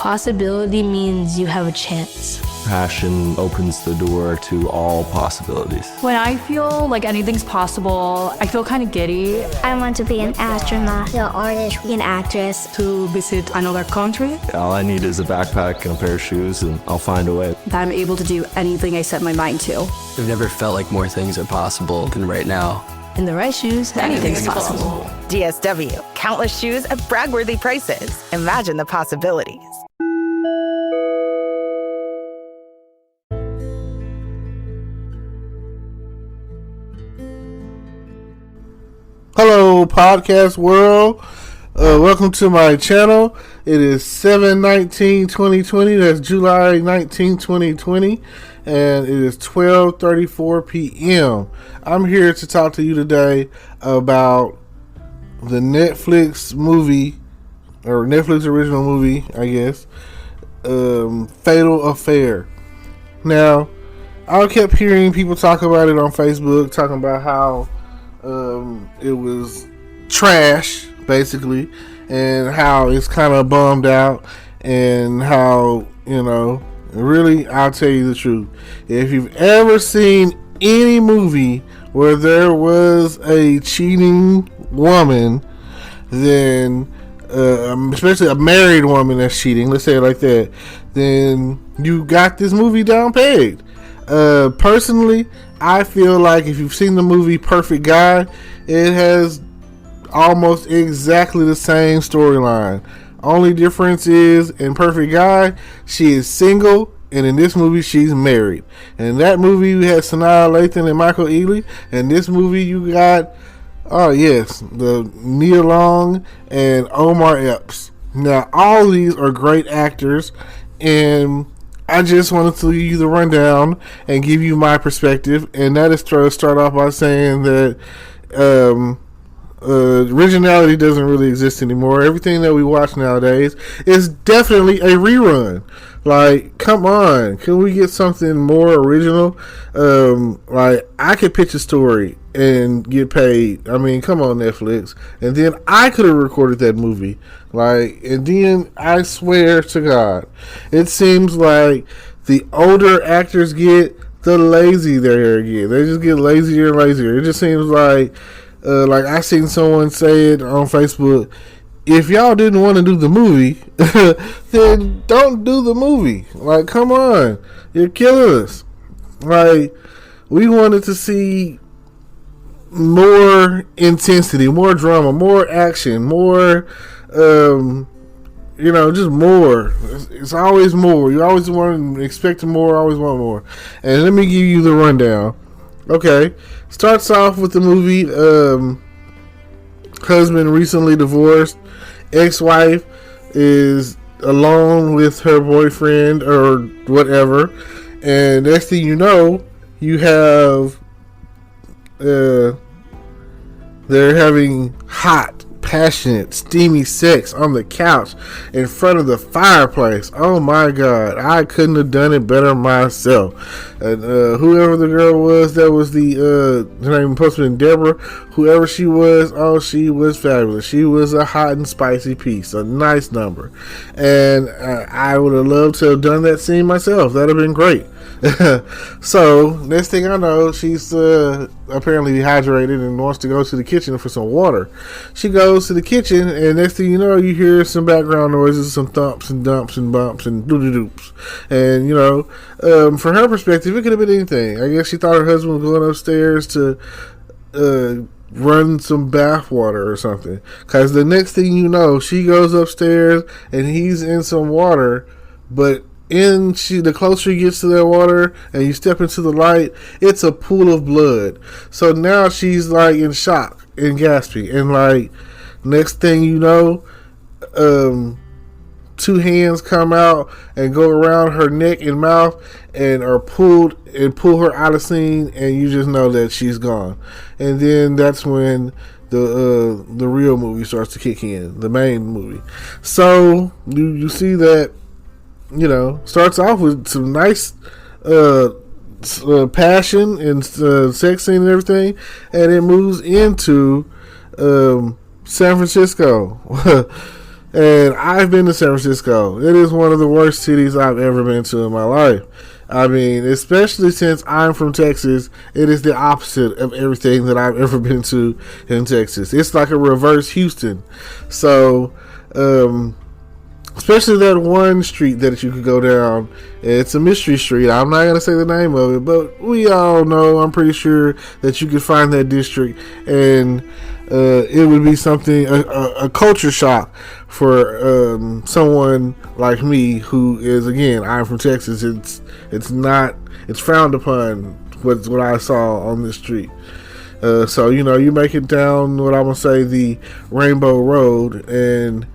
Possibility means you have a chance. Passion opens the door to all possibilities. When I feel like anything's possible, I feel kind of giddy. I want to be an astronaut, an artist, an actress. To visit another country. All I need is a backpack and a pair of shoes, and I'll find a way. That I'm able to do anything I set my mind to. I've never felt like more things are possible than right now. In the right shoes, anything's possible. DSW, countless shoes at brag-worthy prices. Imagine the possibilities. Hello, podcast world. Welcome to my channel. It is 7/19/2020. That's July 19, 2020. And it is 12:34 p.m. I'm here to talk to you today about the Netflix movie, or Netflix original movie, I guess, Fatal Affair. Now, I kept hearing people talk about it on Facebook, talking about how it was trash, basically, and how it's kind of bummed out, and how, really, I'll tell you the truth. If you've ever seen any movie where there was a cheating woman, then, especially a married woman that's cheating, let's say it like that, then you got this movie down pegged. Personally, I feel like if you've seen the movie Perfect Guy, it has almost exactly the same storyline. Only difference is, in Perfect Guy, she is single, and in this movie, she's married. And in that movie, you had Sanaa Lathan and Michael Ealy. In this movie, you got, the Nia Long and Omar Epps. Now, all these are great actors, and I just wanted to give you the rundown and give you my perspective, and that is to start off by saying that originality doesn't really exist anymore. Everything that we watch nowadays is definitely a rerun. Like, come on, can we get something more original? Like, I could pitch a story and get paid. I mean, come on, Netflix. And then I could have recorded that movie. And then I swear to God, it seems like the older actors get, the lazy they get. They just get lazier and lazier. It just seems like I seen someone say it on Facebook, if y'all didn't want to do the movie, then don't do the movie. Like, come on. You're killing us. Like, we wanted to see more intensity, more drama, more action, more, just more. It's always more. You always want to expect more, always want more. And let me give you the rundown. Okay. Starts off with the movie, husband recently divorced, ex-wife is alone with her boyfriend or whatever, and next thing you know, you have they're having hot, passionate, steamy sex on the couch in front of the fireplace. Oh my God, I couldn't have done it better myself. And whoever the girl was, that was her name was supposed to be Deborah. Whoever she was, she was fabulous. She was a hot and spicy piece, a nice number. And I would have loved to have done that scene myself. That'd have been great. So next thing I know, she's apparently dehydrated and wants to go to the kitchen for some water. She goes to the kitchen, and next thing you know, you hear some background noises, some thumps and dumps and bumps and doo-doo-doops. And from her perspective, it could have been anything. I guess she thought her husband was going upstairs to run some bath water or something, because the next thing you know, she goes upstairs and he's in some water, but the closer you get to that water and you step into the light, it's a pool of blood. So now she's like in shock and gasping, and like next thing you know, two hands come out and go around her neck and mouth and are pulled and pull her out of scene, and you just know that she's gone. And then that's when the real movie starts to kick in, the main movie. So you see that, starts off with some nice passion and sex scene and everything, and it moves into San Francisco. And I've been to San Francisco. It is one of the worst cities I've ever been to in my life. I mean, especially since I'm from Texas, it is the opposite of everything that I've ever been to in Texas. It's like a reverse Houston. So, especially that one street that you could go down. It's a mystery street. I'm not going to say the name of it, but we all know, I'm pretty sure that you could find that district, and it would be something, a culture shock for someone like me who is, again, I'm from Texas. It's frowned upon what I saw on this street. So, you make it down what I'm going to say, the Rainbow Road, and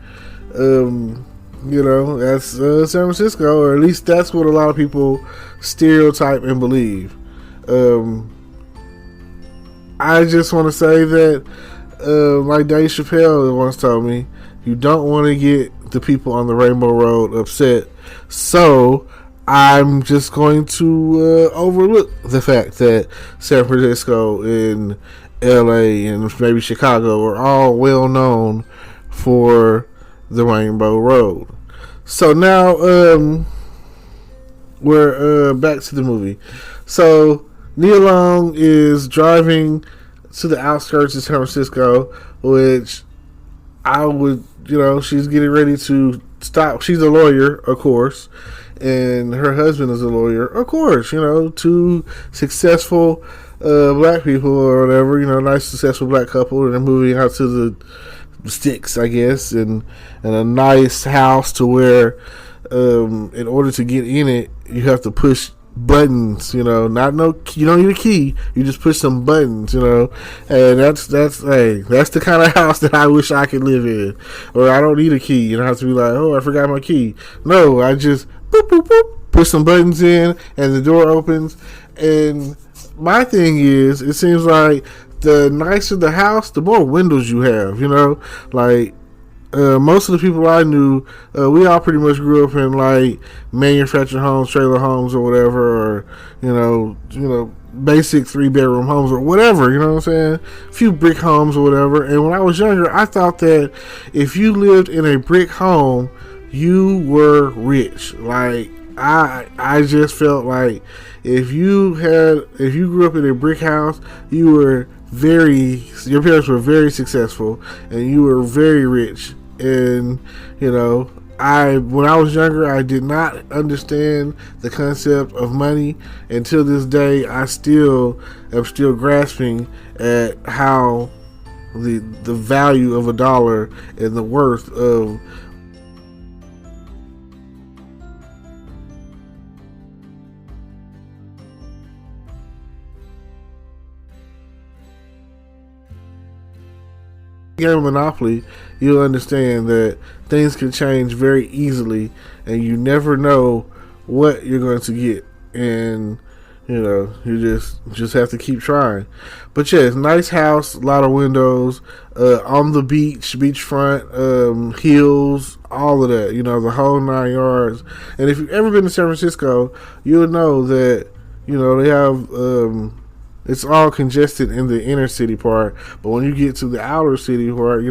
that's San Francisco, or at least that's what a lot of people stereotype and believe. I just want to say that, like Dave Chappelle once told me, you don't want to get the people on the Rainbow Road upset. So I'm just going to overlook the fact that San Francisco and LA and maybe Chicago are all well known for the Rainbow Road. So now we're back to the movie. So Nia Long is driving to the outskirts of San Francisco, which I would, she's getting ready to stop. She's a lawyer, of course, and her husband is a lawyer, of course. Two successful black people or whatever. Nice successful black couple, and they're moving out to the sticks, I guess, and a nice house to where, in order to get in it, you have to push buttons. You don't need a key. You just push some buttons. And that's the kind of house that I wish I could live in. Or I don't need a key. You don't have to be like, oh, I forgot my key. No, I just boop boop boop, push some buttons in, and the door opens. And my thing is, it seems like the nicer the house, the more windows you have. Most of the people I knew, we all pretty much grew up in like manufactured homes, trailer homes, or whatever, or basic 3-bedroom homes or whatever. You know what I'm saying? A few brick homes or whatever. And when I was younger, I thought that if you lived in a brick home, you were rich. Like I just felt like if you grew up in a brick house, your parents were very successful and you were very rich. And when I was younger, I did not understand the concept of money. Until this day, I am still grasping at how the value of a dollar and the worth of game of Monopoly. You'll understand that things can change very easily, and you never know what you're going to get, and you just have to keep trying. But yeah, it's a nice house, a lot of windows, on the beachfront, hills, all of that, the whole 9 yards. And if you've ever been to San Francisco, you'll know that they have it's all congested in the inner city part, but when you get to the outer city part,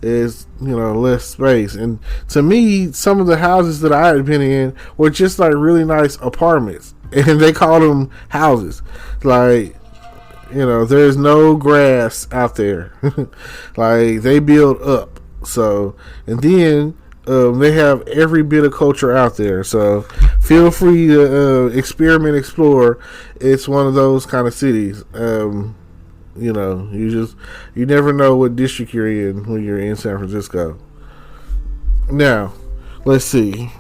is less space. And to me, some of the houses that I had been in were just like really nice apartments, and they call them houses. Like, there's no grass out there. Like, they build up. So, and then they have every bit of culture out there, so feel free to experiment, explore. It's one of those kind of cities. You never know what district you're in when you're in San Francisco. Now, let's see.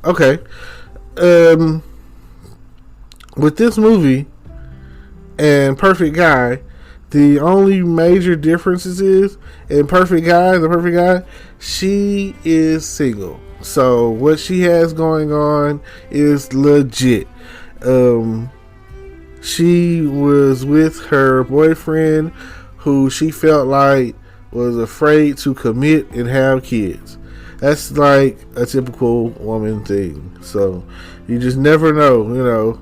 Okay, with this movie and Perfect Guy, the only major differences is in the Perfect Guy, she is single. So what she has going on is legit. She was with her boyfriend, who she felt like was afraid to commit and have kids. That's like a typical woman thing. So you just never know,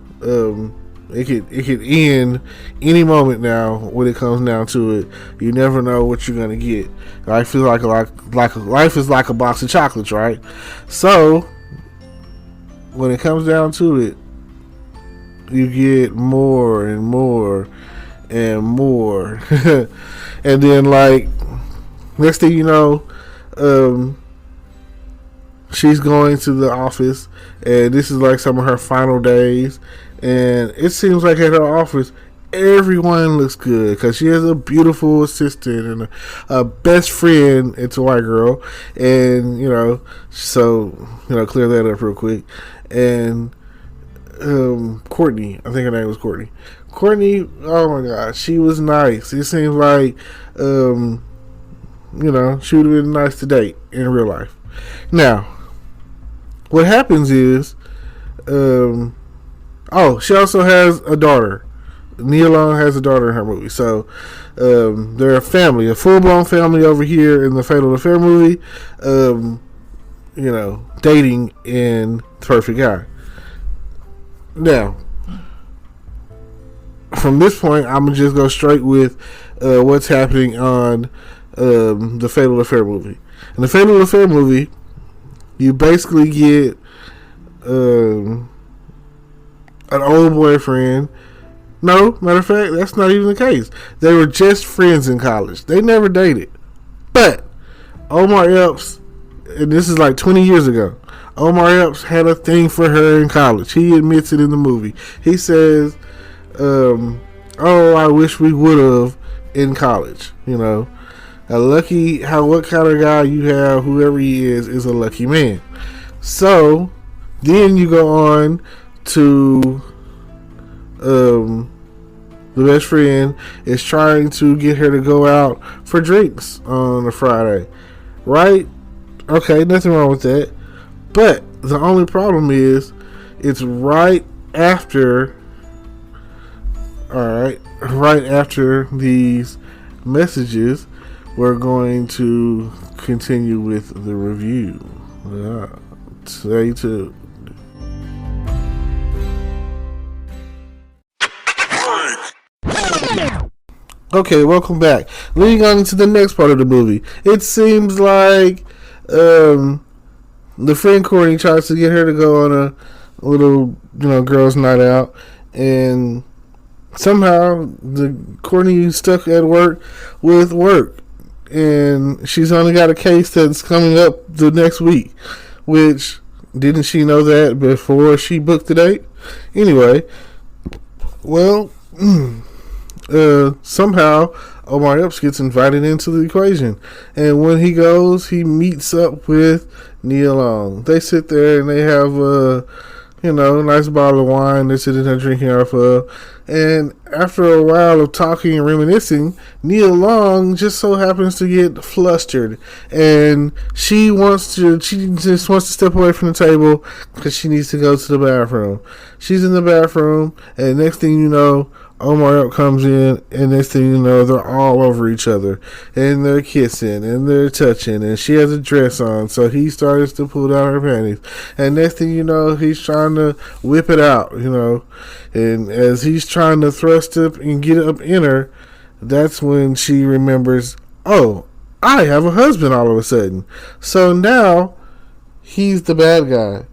it could end any moment now when it comes down to it. You never know what you're gonna get. Life is like a box of chocolates, right? So when it comes down to it, you get more and more and more. And then, like, next thing you know, she's going to the office, and this is like some of her final days. And it seems like at her office, everyone looks good because she has a beautiful assistant and a best friend. It's a white girl, and clear that up real quick. And Courtney, I think her name was Courtney. Courtney, oh my God, she was nice. It seems like she would have been nice to date in real life. Now, what happens is, she also has a daughter. Nia Long has a daughter in her movie. So, they're a family, a full-blown family over here in the Fatal Affair movie, dating in The Perfect Guy. Now, from this point, I'm going to just go straight with what's happening on the Fatal Affair movie. In the Fatal Affair movie, you basically get an old boyfriend. No, matter of fact, that's not even the case. They were just friends in college. They never dated. But Omar Epps, and this is like 20 years ago, Omar Epps had a thing for her in college. He admits it in the movie. He says, I wish we would have in college. What kind of guy you have, whoever he is a lucky man. So then you go on to the best friend is trying to get her to go out for drinks on a Friday, right? Okay, nothing wrong with that. But the only problem is it's right after these messages. We're going to continue with the review. Stay tuned. Okay, welcome back. Leading on to the next part of the movie. It seems like the friend Courtney tries to get her to go on a little, girls' night out, and somehow Courtney stuck at work with work. And she's only got a case that's coming up the next week, which, didn't she know that before she booked the date? Anyway, well, somehow Omar Epps gets invited into the equation, and when he goes, he meets up with Nia Long. They sit there and they have a nice bottle of wine they're sitting there drinking off of. And after a while of talking and reminiscing, Nia Long just so happens to get flustered, and she just wants to step away from the table because she needs to go to the bathroom. She's in the bathroom, and next thing you know, Omar Epps comes in, and next thing you know, they're all over each other, and they're kissing, and they're touching, and she has a dress on, so he starts to pull down her panties, and next thing you know, he's trying to whip it out, and as he's trying to thrust up and get up in her, that's when she remembers, oh, I have a husband all of a sudden. So now, he's the bad guy.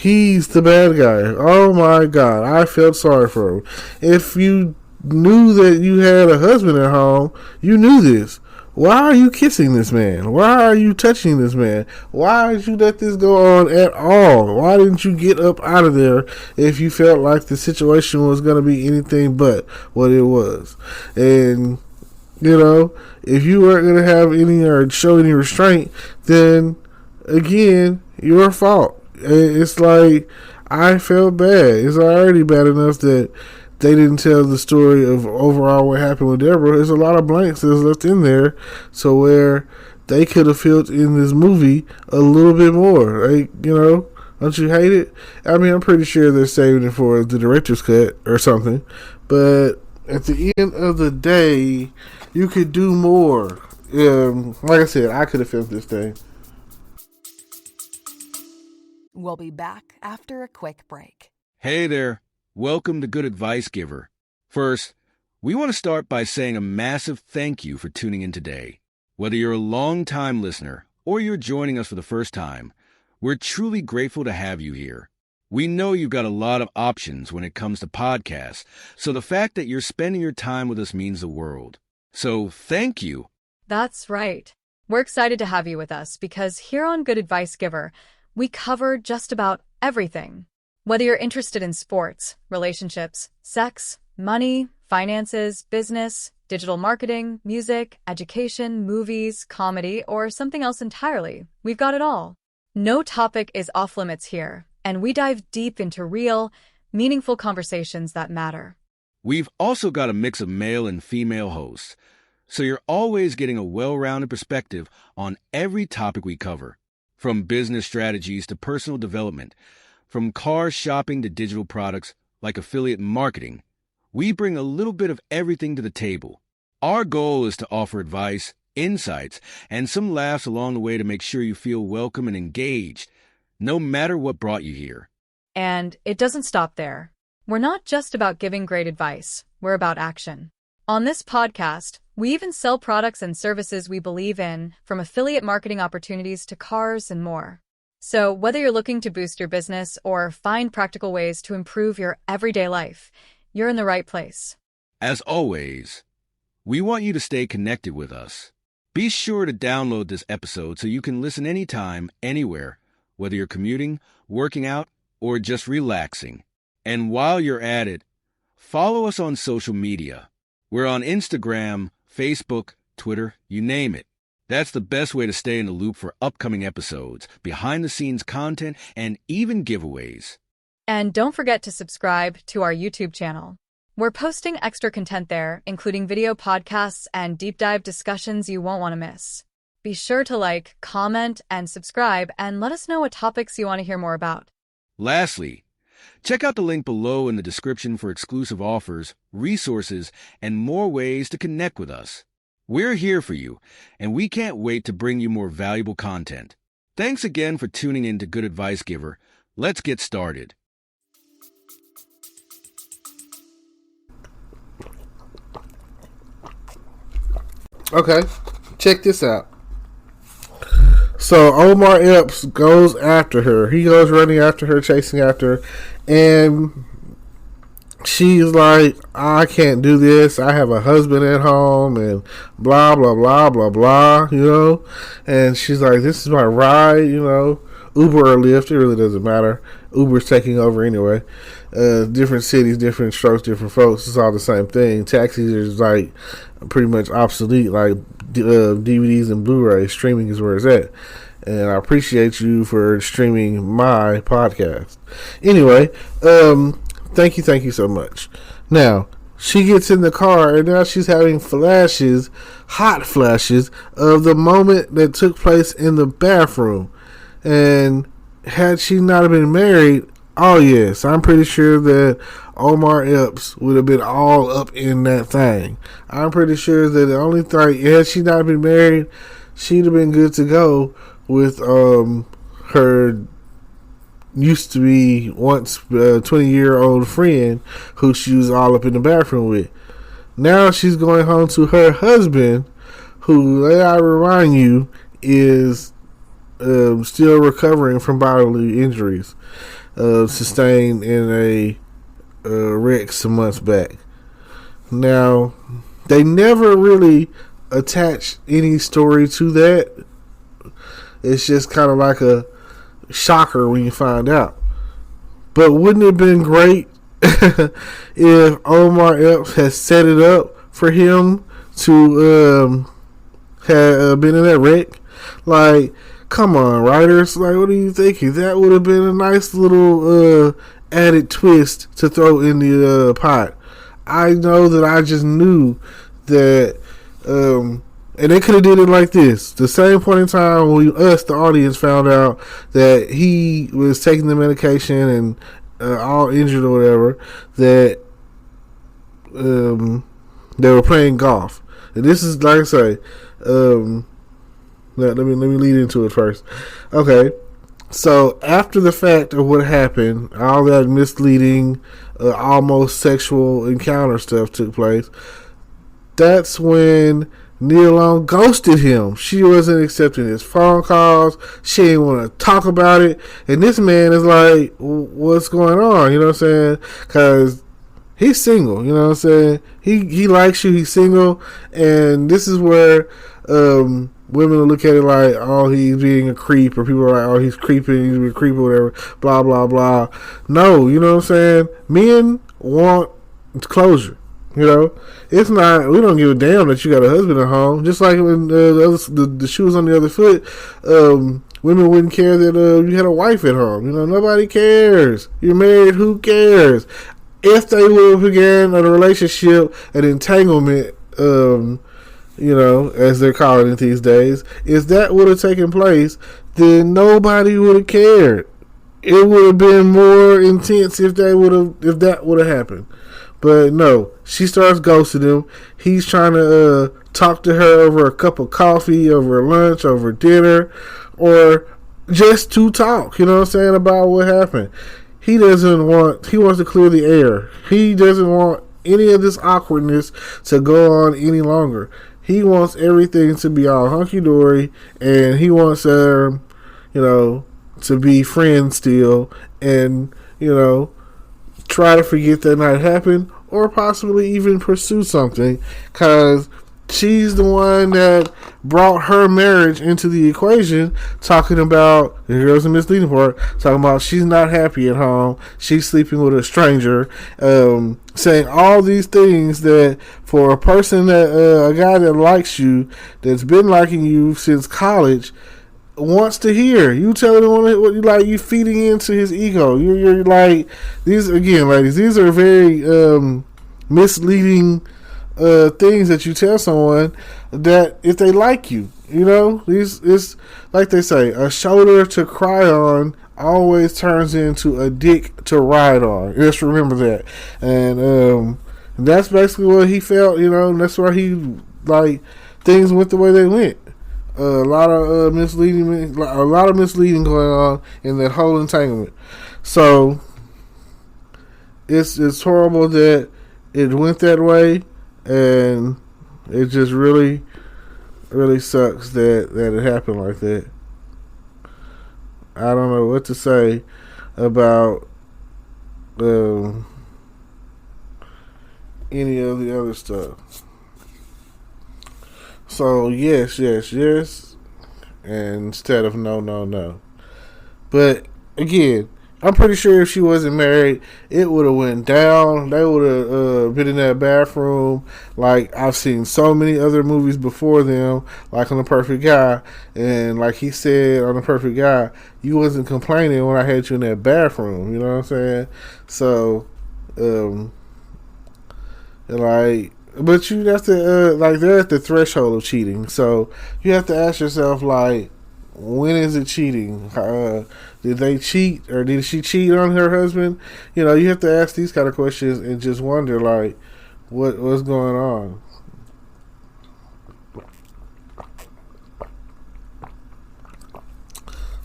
He's the bad guy. Oh my God, I felt sorry for him. If you knew that you had a husband at home, you knew this. Why are you kissing this man? Why are you touching this man? Why did you let this go on at all? Why didn't you get up out of there if you felt like the situation was going to be anything but what it was? And, if you weren't going to have any or show any restraint, then, again, your fault. It's like, I felt bad. It's already bad enough that they didn't tell the story of overall what happened with Deborah. There's a lot of blanks that's left in there, so where they could have filled in this movie a little bit more. Like, don't you hate it? I mean, I'm pretty sure they're saving it for the director's cut or something, but at the end of the day, you could do more. Like I said, I could have filmed this thing. We'll be back after a quick break. Hey there. Welcome to Good Advice Giver. First, we want to start by saying a massive thank you for tuning in today. Whether you're a long-time listener or you're joining us for the first time, we're truly grateful to have you here. We know you've got a lot of options when it comes to podcasts, so the fact that you're spending your time with us means the world. So thank you. That's right. We're excited to have you with us because here on Good Advice Giver, we cover just about everything. Whether you're interested in sports, relationships, sex, money, finances, business, digital marketing, music, education, movies, comedy, or something else entirely, we've got it all. No topic is off limits here, and we dive deep into real, meaningful conversations that matter. We've also got a mix of male and female hosts, so you're always getting a well-rounded perspective on every topic we cover, from business strategies to personal development, from car shopping to digital products like affiliate marketing. We bring a little bit of everything to the table. Our goal is to offer advice, insights, and some laughs along the way to make sure you feel welcome and engaged, no matter what brought you here. And it doesn't stop there. We're not just about giving great advice, we're about action. On this podcast, we even sell products and services we believe in, from affiliate marketing opportunities to cars and more. So whether you're looking to boost your business or find practical ways to improve your everyday life, you're in the right place. As always, we want you to stay connected with us. Be sure to download this episode so you can listen anytime, anywhere, whether you're commuting, working out, or just relaxing. And while you're at it, follow us on social media. We're on Instagram, Facebook, Twitter, you name it. That's the best way to stay in the loop for upcoming episodes, behind-the-scenes content, and even giveaways. And don't forget to subscribe to our YouTube channel. We're posting extra content there, including video podcasts and deep dive discussions you won't want to miss. Be sure to like, comment, and subscribe, and let us know what topics you want to hear more about. Lastly, check out the link below in the description for exclusive offers, resources, and more ways to connect with us. We're here for you, and we can't wait to bring you more valuable content. Thanks again for tuning in to Good Advice Giver. Let's get started. Okay, check this out. So Omar Epps goes after her. He goes running after her, chasing after her, and she's like, I can't do this. I have a husband at home and blah, blah, blah, blah, blah, And she's like, this is my ride, Uber or Lyft, it really doesn't matter. Uber's taking over anyway. Different cities, different strokes, different folks. It's all the same thing. Taxis is like pretty much obsolete, like DVDs and Blu-ray. Streaming is where it's at. And I appreciate you for streaming my podcast. Anyway, thank you so much. Now, she gets in the car and now she's having flashes, hot flashes, of the moment that took place in the bathroom. And had she not have been married, oh yes, I'm pretty sure that Omar Epps would have been all up in that thing. I'm pretty sure that the only thing, had she not been married, she'd have been good to go with her used to be once 20-year-old friend who she was all up in the bathroom with. Now she's going home to her husband, who, I remind you, is still recovering from bodily injuries sustained in a wreck some months back. Now, they never really attach any story to that. It's just kind of like a shocker when you find out. But wouldn't it have been great if Omar Epps had set it up for him to have been in that wreck? Like, come on, writers. Like, what are you thinking? That would have been a nice little added twist to throw in the pot. I know that I just knew that, and they could have did it like this. The same point in time when us, the audience, found out that he was taking the medication and all injured or whatever, that they were playing golf. And this is, like I say, let me lead into it first. Okay. So after the fact of what happened, all that misleading, almost sexual encounter stuff took place. That's when Nia Long ghosted him. She wasn't accepting his phone calls. She didn't want to talk about it. And this man is like, what's going on? You know what I'm saying? Because he's single. You know what I'm saying? He likes you. He's single. And this is where women will look at it like, oh, he's being a creep. Or people are like, oh, he's creeping. He's being a creep or whatever. Blah, blah, blah. No, you know what I'm saying? Men want closure. You know, it's not. We don't give a damn that you got a husband at home. Just like when the shoe was on the other foot, women wouldn't care that you had a wife at home. You know, nobody cares. You're married. Who cares? If they would have began a relationship, an entanglement, you know, as they're calling it these days, if that would have taken place, then nobody would have cared. It would have been more intense if that would have happened. But no, she starts ghosting him. He's trying to talk to her over a cup of coffee, over lunch, over dinner, or just to talk, you know what I'm saying, about what happened. He wants to clear the air. He doesn't want any of this awkwardness to go on any longer. He wants everything to be all hunky-dory, and he wants her, you know, to be friends still, and, you know, try to forget that night happened, or possibly even pursue something, because she's the one that brought her marriage into the equation, talking about, here's the misleading part, talking about she's not happy at home, she's sleeping with a stranger, saying all these things that for a person that, a guy that likes you, that's been liking you since college, wants to hear. You telling him what you like, you feeding into his ego. You're like, these, again, ladies, these are very misleading things that you tell someone that if they like you, you know, it's like they say, a shoulder to cry on always turns into a dick to ride on. Just remember that. And that's basically what he felt, you know, and that's why he, like, things went the way they went. A lot of misleading going on in that whole entanglement. So it's horrible that it went that way, and it just really, really sucks that it happened like that. I don't know what to say about any of the other stuff. So yes, and instead of no. But again, I'm pretty sure if she wasn't married, it would have went down. They would have been in that bathroom like I've seen so many other movies before them, like on The Perfect Guy. And like he said on The Perfect Guy, you wasn't complaining when I had you in that bathroom. You know what I'm saying? So, like. But you have to, like, they're at the threshold of cheating. So you have to ask yourself, like, when is it cheating? Did they cheat, or did she cheat on her husband? You know, you have to ask these kind of questions and just wonder, like, what's going on?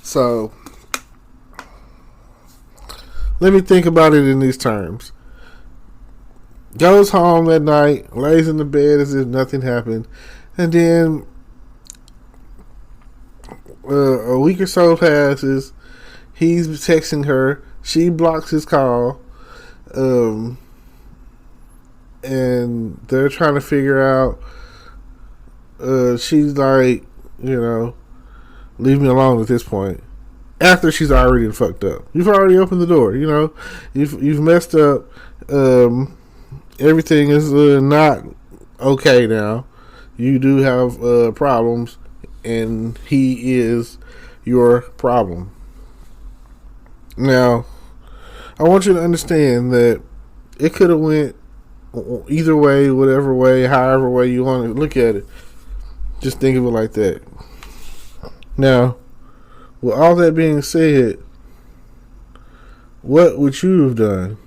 So let me think about it in these terms. Goes home that night, lays in the bed as if nothing happened, and then a week or so passes. He's texting her. She blocks his call, and they're trying to figure out. She's like, you know, leave me alone at this point. After she's already fucked up, you've already opened the door. You know, you've messed up. Everything is not okay now. You do have problems, and he is your problem. Now, I want you to understand that it could have went either way, whatever way, however way you want to look at it. Just think of it like that. Now, with all that being said, what would you have done?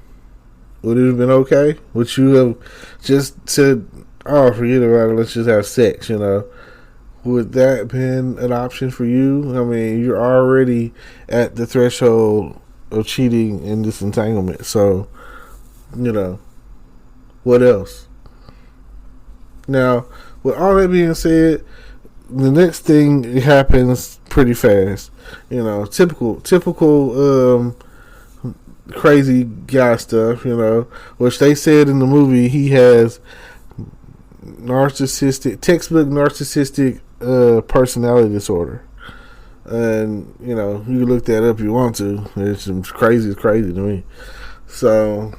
Would it have been okay? Would you have just said, oh, forget about it, let's just have sex, you know? would that been an option for you? I mean, you're already at the threshold of cheating in this entanglement. So, what else? Now, with all that being said, the next thing happens pretty fast. Typical crazy guy stuff, which they said in the movie he has textbook narcissistic personality disorder. And, you can look that up if you want to. It's crazy to me. So,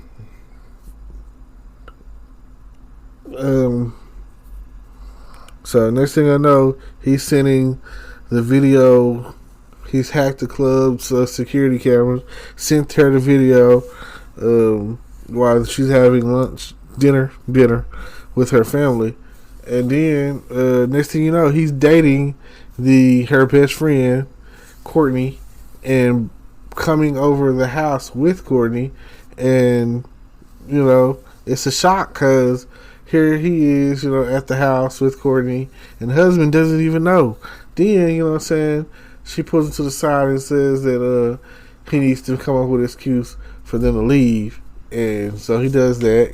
next thing I know, he's sending the video. He's hacked the club's security cameras, sent her the video while she's having dinner with her family. And then, next thing you know, he's dating her best friend, Courtney, and coming over the house with Courtney. And, it's a shock because here he is, at the house with Courtney, and the husband doesn't even know. Then, she pulls him to the side and says that he needs to come up with an excuse for them to leave. And so he does that,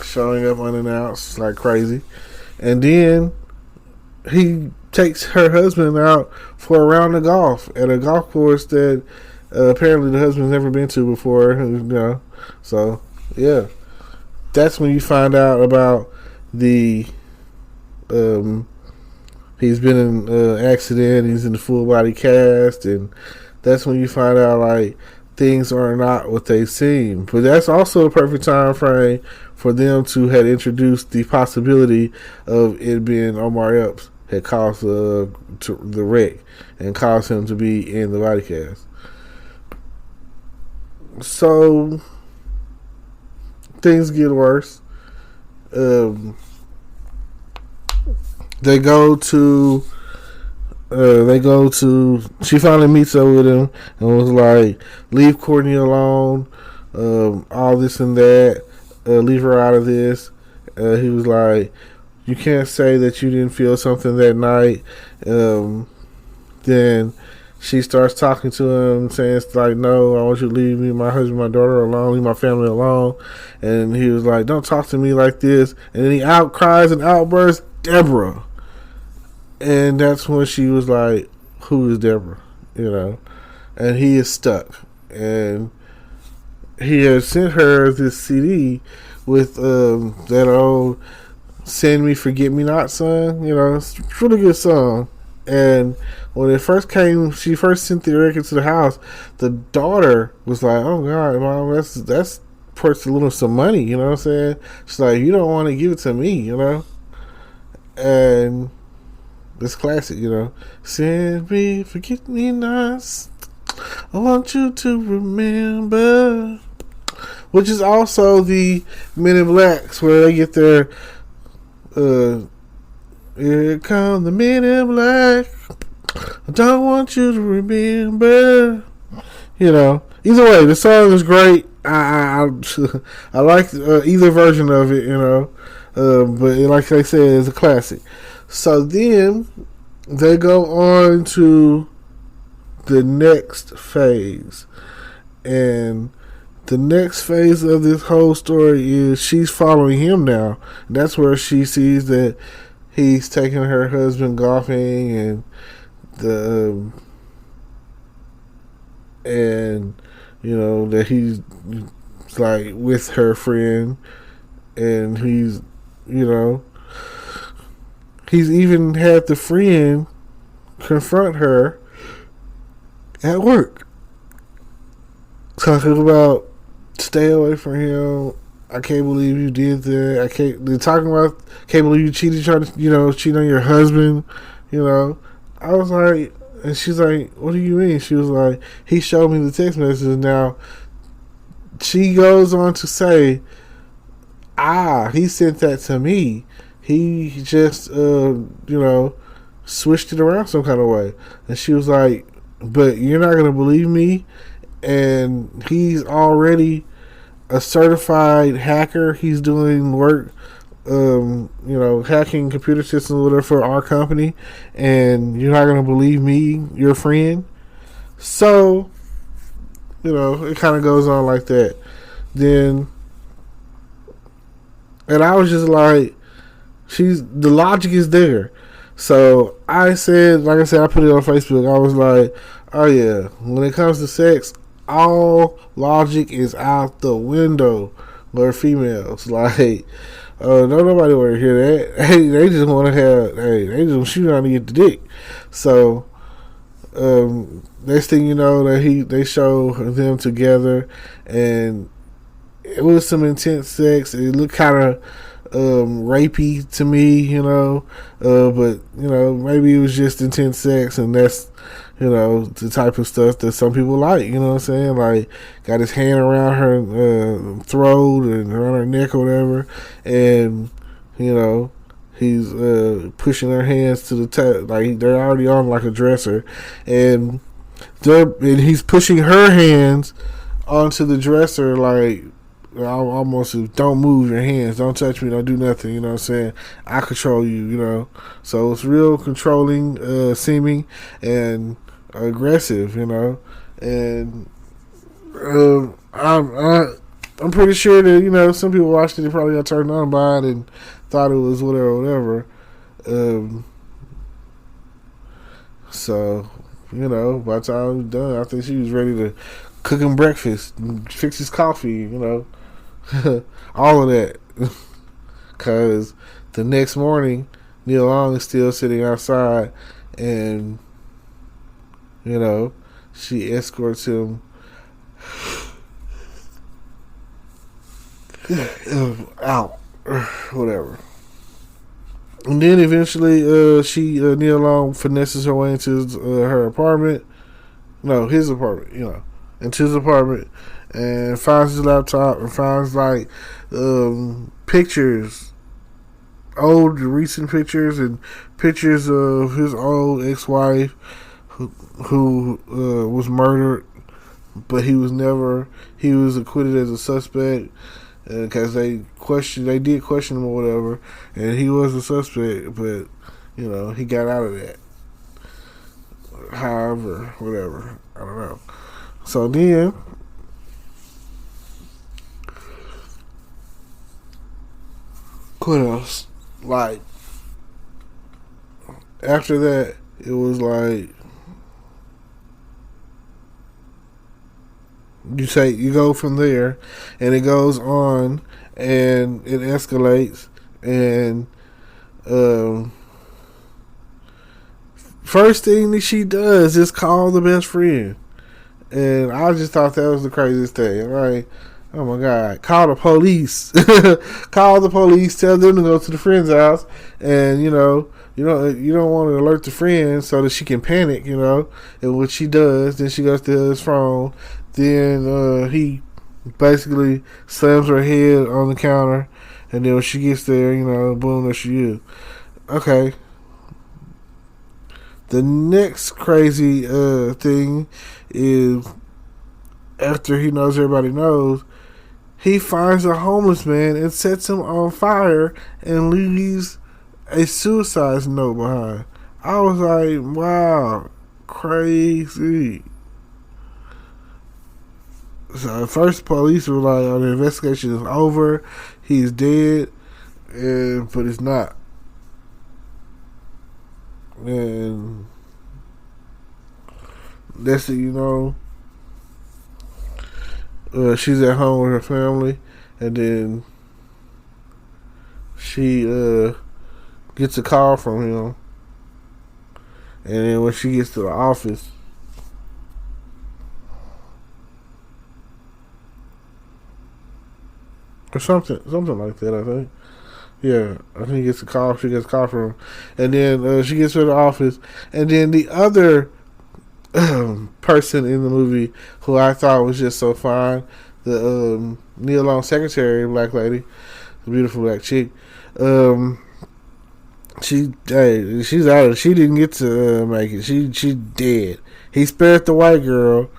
showing up unannounced like crazy. And then he takes her husband out for a round of golf at a golf course that apparently the husband's never been to before. So, yeah. That's when you find out about the... he's been in an accident. He's in the full body cast, and that's when you find out like things are not what they seem. But that's also a perfect time frame for them to have introduced the possibility of it being Omar Epps had caused the wreck and caused him to be in the body cast. So things get worse. They go to she finally meets up with him and was like, leave Courtney alone, all this and that, leave her out of this. He was like, you can't say that you didn't feel something that night. Then she starts talking to him, saying it's like, no, I want you to leave me, my husband, my daughter alone, leave my family alone. And he was like, don't talk to me like this. And then he outcries and outbursts, Deborah. And that's when she was like, who is Deborah? And he is stuck. And he has sent her this CD with that old Send Me Forget Me Not song. It's a really good song. And when it first came, she first sent the record to the house, the daughter was like, oh God, Mom, that's worth a little some money, you know what I'm saying? She's like, you don't want to give it to me, And it's classic, Send me, forget me not. I want you to remember. Which is also the Men in Blacks, where they get their here come the Men in Black. I don't want you to remember. Either way, the song is great. I like either version of it, but like I said, it's a classic. So then they go on to the next phase. And the next phase of this whole story is she's following him now. That's where she sees that he's taking her husband golfing and that he's like with her friend, and he's even had the friend confront her at work, talking about stay away from him. I can't believe you did that. Can't believe you cheated, trying to, cheat on your husband. I was like, and she's like, what do you mean? She was like, he showed me the text messages. Now, she goes on to say, he sent that to me. He just, switched it around some kind of way. And she was like, but you're not going to believe me. And he's already a certified hacker. He's doing work hacking computer systems with her for our company, and you're not gonna believe me, your friend. So, it kind of goes on like that. Then, and I was just like, the logic is there. So I said, like I said, I put it on Facebook. I was like, oh yeah, when it comes to sex, all logic is out the window. Or females, like, don't nobody want to hear that. Hey, they just want to have. Hey, they just shoot out to get the dick. So, next thing you know, they show them together, and it was some intense sex. It looked kind of rapey to me, but maybe it was just intense sex, and that's the type of stuff that some people like. You know what I'm saying? Like, got his hand around her throat and around her neck or whatever, and he's pushing her hands to the top, like they're already on like a dresser, and he's pushing her hands onto the dresser, like almost, don't move your hands, don't touch me, don't do nothing, you know what I'm saying, I control you, so it's real controlling seeming and aggressive, and I'm pretty sure that some people watched it, they probably got turned on by it and thought it was whatever. So by the time it was done, I think she was ready to cook him breakfast, fix his coffee, all of that. Because the next morning, Neil Long is still sitting outside, and she escorts him out, whatever. And then eventually, Neil Long finesses her way into her apartment. No, his apartment, into his apartment, and finds his laptop and finds like pictures, old recent pictures, and pictures of his old ex-wife who was murdered, but he was acquitted as a suspect because they did question him or whatever, and he was a suspect, but he got out of that. However, whatever, I don't know. So then, what else? Like, after that, it was like, you go from there, and it goes on, and it escalates, and first thing that she does is call the best friend, and I just thought that was the craziest thing. Right? Oh my God! Call the police! Call the police! Tell them to go to the friend's house, and you don't want to alert the friend so that she can panic. And what she does, then she goes to his phone. Then he basically slams her head on the counter, and then when she gets there, boom, there she is. Okay. The next crazy thing is, after he knows everybody knows, he finds a homeless man and sets him on fire and leaves a suicide note behind. I was like, wow, crazy. So at first, police were like, "Oh, the investigation is over. He's dead," but it's not. And that's it, she's at home with her family, and then she gets a call from him, and then when she gets to the office, or something like that, I think. Yeah, I think she gets a call from him. And then she gets to the office. And then the other person in the movie who I thought was just so fine, the Neil Long secretary, black lady, the beautiful black chick, she's out of. She didn't get to make it. She dead. He spared the white girl,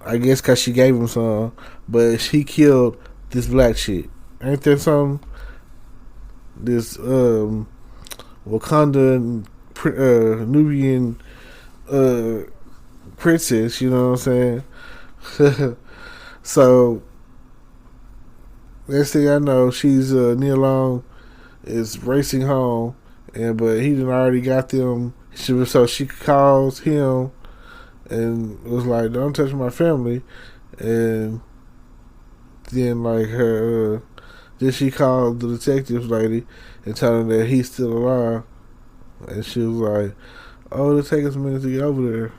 I guess, because she gave him some, but he killed this black chick. Ain't that something? this Wakanda Nubian princess. You know what I'm saying? So next thing I know, she's Nia Long is racing home, but he done already got them. So she calls him and was like, "Don't touch my family," and then like her, then she called the detective lady and told him that he's still alive, and she was like, "Oh, it'll take us a minute to get over there."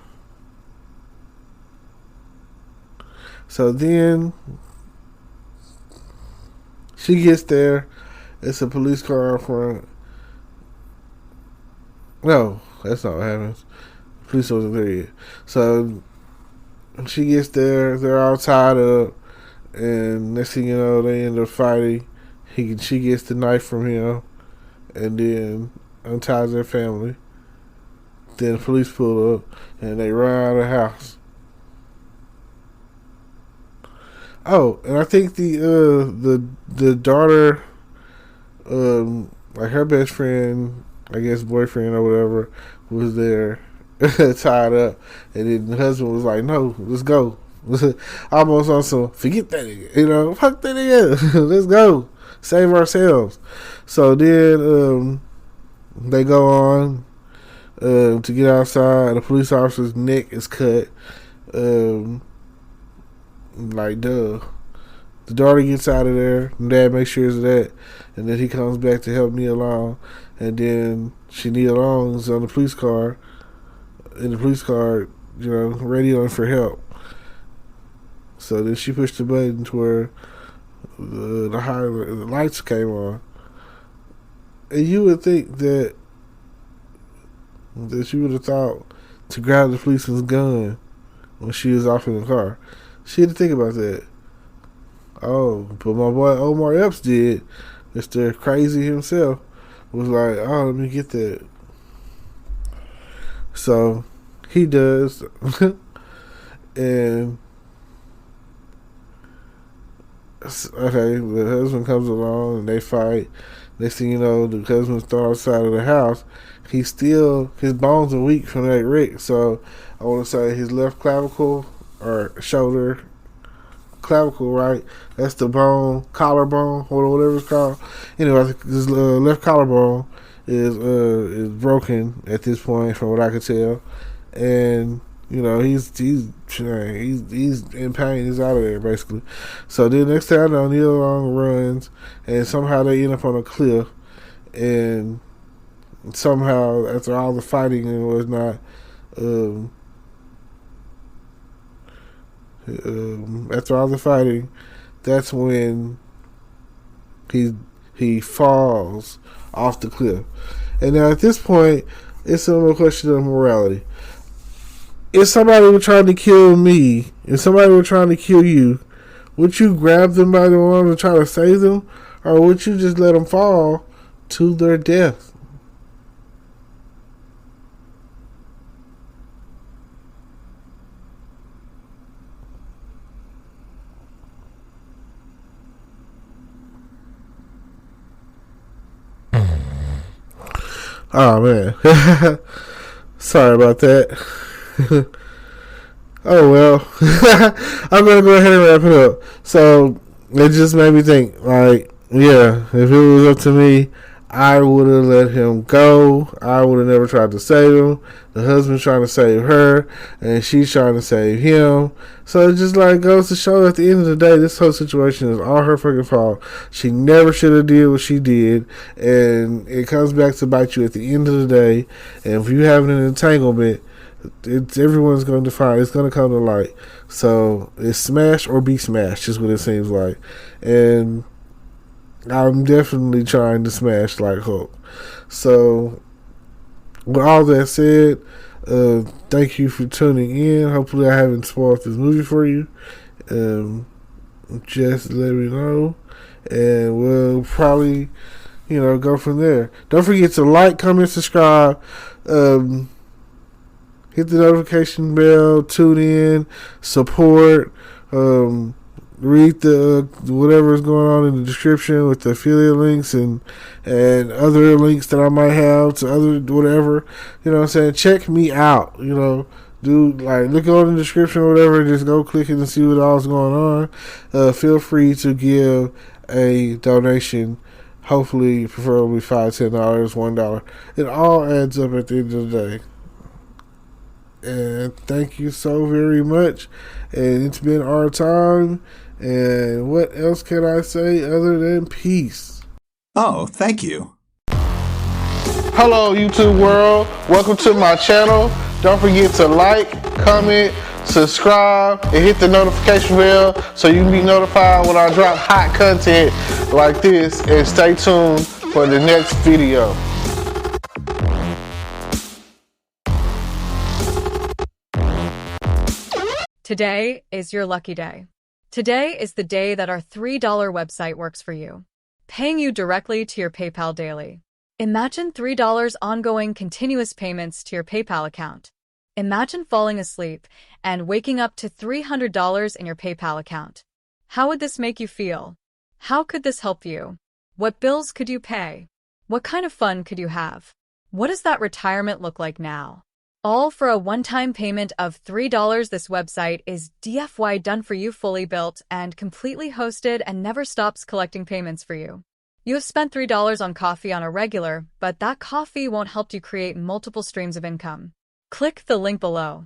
So then she gets there. It's a police car in front. No, that's not what happens. Police wasn't there yet. So she gets there. They're all tied up, and next thing you know, they end up fighting. She gets the knife from him, and then unties their family. Then the police pull up, and they run out of the house. Oh, and I think the daughter, like her best friend, I guess boyfriend or whatever, was there tied up, and then the husband was like, "No, let's go." Almost on some forget that nigga, fuck that nigga, let's go, save ourselves. So then they go on to get outside. The police officer's neck is cut. Like, duh. The daughter gets out of there. And dad makes sure of that. And then he comes back to help Nia Long. And then Nia Long's on the police car. In the police car, radioing for help. So then she pushed the button to where the lights came on. And you would think that she would have thought to grab the policeman's gun when she was off in the car. She had to think about that. Oh, but my boy Omar Epps did. Mr. Crazy himself was like, "Oh, let me get that." So he does. And okay, the husband comes along and they fight. Next thing you know, the husband's thrown outside of the house. His bones are weak from that wreck. So I want to say his left clavicle or shoulder clavicle, right? That's the bone, collarbone, or whatever it's called. Anyway, I think his left collarbone is broken at this point, from what I could tell, and he's in pain. He's out of there basically. So then next thing I know, Nia Long runs, and somehow they end up on a cliff, and somehow after all the fighting and whatnot, after all the fighting, that's when he falls off the cliff. And now at this point, it's a question of morality. If somebody were trying to kill me, if somebody were trying to kill you, would you grab them by the arm and try to save them, or would you just let them fall to their death? Oh man, sorry about that. Oh well, I'm gonna go ahead and wrap it up. So it just made me think, like, yeah, if it was up to me, I would have let him go. I would have never tried to save him. The husband's trying to save her, and she's trying to save him. So it just like goes to show, at the end of the day, this whole situation is all her fucking fault. She never should have did what she did, and it comes back to bite you at the end of the day. And if you have an entanglement, everyone's going to find, it's going to come to light. So it's smash or be smashed, is what it seems like. And I'm definitely trying to smash like Hulk. So with all that said, thank you for tuning in. Hopefully I haven't spoiled this movie for you. Just let me know, and we'll probably go from there. Don't forget to like, comment, subscribe, hit the notification bell, tune in, support, read the whatever is going on in the description with the affiliate links and other links that I might have to other whatever. You know what I'm saying? Check me out. You know, look on the description or whatever. Just go click it and see what all's going on. Feel free to give a donation. Hopefully, preferably $5, $10, $1. It all adds up at the end of the day. And thank you so very much. And it's been our time. And what else can I say other than peace? Oh, thank you. Hello, YouTube world. Welcome to my channel. Don't forget to like, comment, subscribe, and hit the notification bell so you can be notified when I drop hot content like this. And stay tuned for the next video. Today is your lucky day. Today is the day that our $3 website works for you, paying you directly to your PayPal daily. Imagine $3 ongoing continuous payments to your PayPal account. Imagine falling asleep and waking up to $300 in your PayPal account. How would this make you feel? How could this help you? What bills could you pay? What kind of fun could you have? What does that retirement look like now? All for a one-time payment of $3. This website is DFY done for you, fully built and completely hosted, and never stops collecting payments for you. You have spent $3 on coffee on a regular, but that coffee won't help you create multiple streams of income. Click the link below.